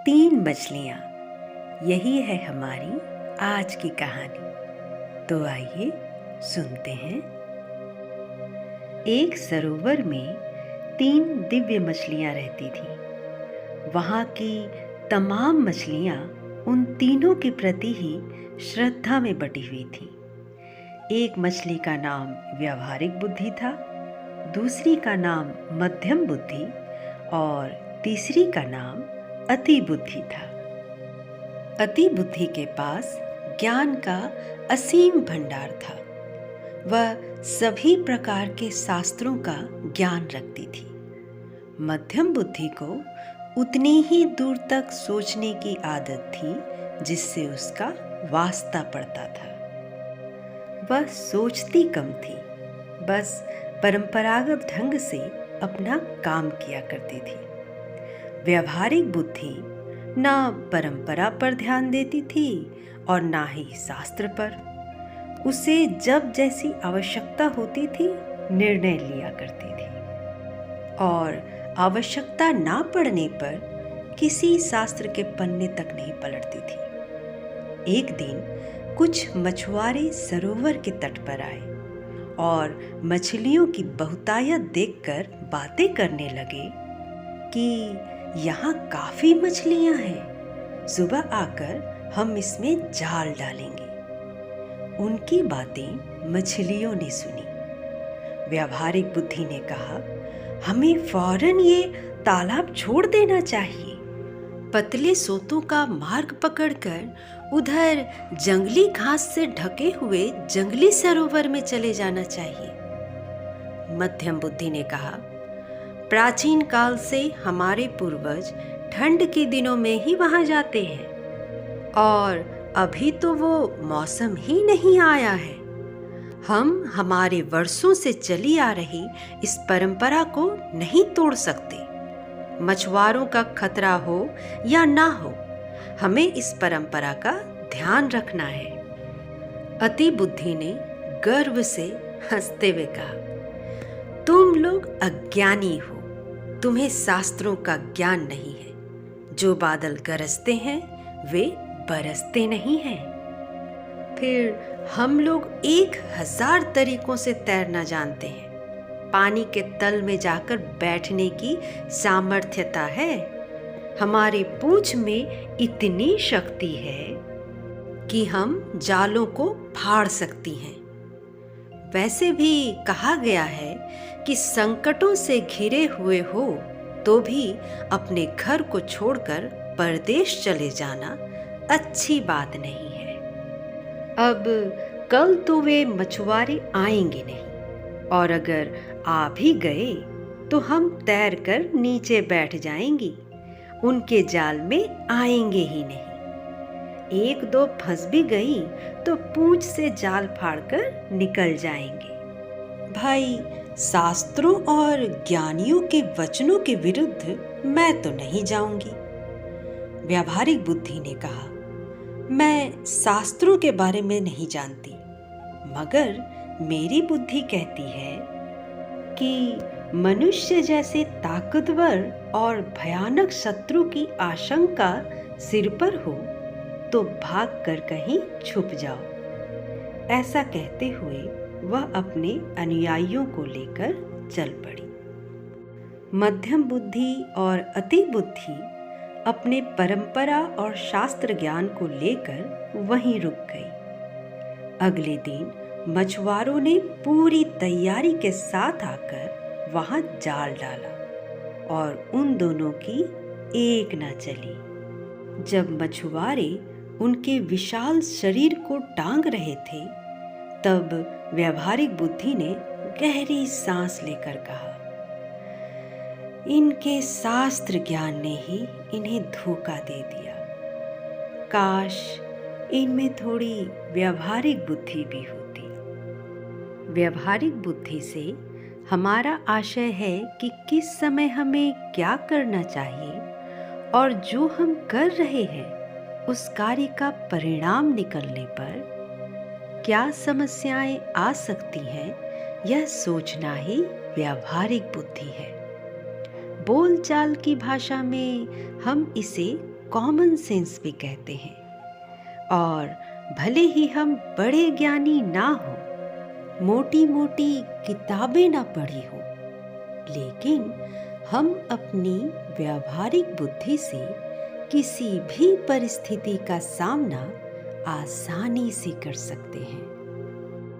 तीन मछलियाँ, यही है हमारी आज की कहानी। तो आइए सुनते हैं। एक सरोवर में तीन दिव्य मछलियाँ रहती थीं। वहाँ की तमाम मछलियाँ उन तीनों के प्रति ही श्रद्धा में बटी हुई थीं। एक मछली का नाम व्यावहारिक बुद्धि था, दूसरी का नाम मध्यम बुद्धि और तीसरी का नाम अति बुद्धि था। अति बुद्धि के पास ज्ञान का असीम भंडार था। वह सभी प्रकार के शास्त्रों का ज्ञान रखती थी। मध्यम बुद्धि को उतनी ही दूर तक सोचने की आदत थी जिससे उसका वास्ता पड़ता था। वह सोचती कम थी, बस परंपरागत ढंग से अपना काम किया करती थी। व्यावहारिक बुद्धि ना परंपरा पर ध्यान देती थी और ना ही शास्त्र पर। उसे जब जैसी आवश्यकता होती थी निर्णय लिया करती थी और आवश्यकता ना पड़ने पर किसी शास्त्र के पन्ने तक नहीं पलटती थी। एक दिन कुछ मछुआरे सरोवर के तट पर आए और मछलियों की बहुतायत देखकर बातें करने लगे कि यहाँ काफी मछलियाँ हैं, सुबह आकर हम इसमें जाल डालेंगे। उनकी बातें मछलियों ने सुनी। व्यावहारिक बुद्धि ने कहा, हमें फौरन ये तालाब छोड़ देना चाहिए। पतले सोतों का मार्ग पकड़कर उधर जंगली घास से ढके हुए जंगली सरोवर में चले जाना चाहिए। मध्यम बुद्धि ने कहा, प्राचीन काल से हमारे पूर्वज ठंड के दिनों में ही वहां जाते हैं और अभी तो वो मौसम ही नहीं आया है। हम हमारे वर्षों से चली आ रही इस परंपरा को नहीं तोड़ सकते। मछुआरों का खतरा हो या ना हो, हमें इस परंपरा का ध्यान रखना है। अति बुद्धि ने गर्व से हंसते हुए कहा, तुम लोग अज्ञानी हो, तुम्हें शास्त्रों का ज्ञान नहीं है। जो बादल गरजते हैं वे बरसते नहीं हैं। फिर हम लोग 1000 तरीकों से तैरना जानते हैं। पानी के तल में जाकर बैठने की सामर्थ्यता है। हमारी पूंछ में इतनी शक्ति है कि हम जालों को फाड़ सकती हैं। वैसे भी कहा गया है कि संकटों से घिरे हुए हो तो भी अपने घर को छोड़कर परदेश चले जाना अच्छी बात नहीं है। अब कल तो वे मछुआरे आएंगे नहीं और अगर आ भी गए तो हम तैरकर नीचे बैठ जाएंगी, उनके जाल में आएंगे ही नहीं। एक दो फंस भी गई तो पूंछ से जाल फाड़कर निकल जाएंगे। भाई, शास्त्रों और ज्ञानियों के वचनों के विरुद्ध मैं तो नहीं जाऊंगी। व्यावहारिक बुद्धि ने कहा, मैं शास्त्रों के बारे में नहीं जानती, मगर मेरी बुद्धि कहती है कि मनुष्य जैसे ताकतवर और भयानक शत्रु की आशंका सिर पर हो तो भाग कर कहीं छुप जाओ। ऐसा कहते हुए वह अपने अनुयायियों को लेकर चल पड़ी। मध्यम बुद्धि और अति बुद्धि अपने परंपरा और शास्त्र ज्ञान को लेकर वहीं रुक गई। अगले दिन मछुआरों ने पूरी तैयारी के साथ आकर वहां जाल डाला और उन दोनों की एक न चली। जब मछुआरे उनके विशाल शरीर को टांग रहे थे तब व्यावहारिक बुद्धि ने गहरी सांस लेकर कहा, इनके शास्त्र ज्ञान ने ही इन्हें धोखा दे दिया। काश इनमें थोड़ी व्यावहारिक बुद्धि भी होती। व्यावहारिक बुद्धि से हमारा आशय है कि किस समय हमें क्या करना चाहिए और जो हम कर रहे हैं उस कार्य का परिणाम निकलने पर क्या समस्याएं आ सकती हैं, यह सोचना ही व्यावहारिक बुद्धि है। बोलचाल की भाषा में हम इसे कॉमन सेंस भी कहते हैं। और भले ही हम बड़े ज्ञानी ना हो, मोटी मोटी किताबें ना पढ़ी हो, लेकिन हम अपनी व्यावहारिक बुद्धि से किसी भी परिस्थिति का सामना आसानी से कर सकते हैं।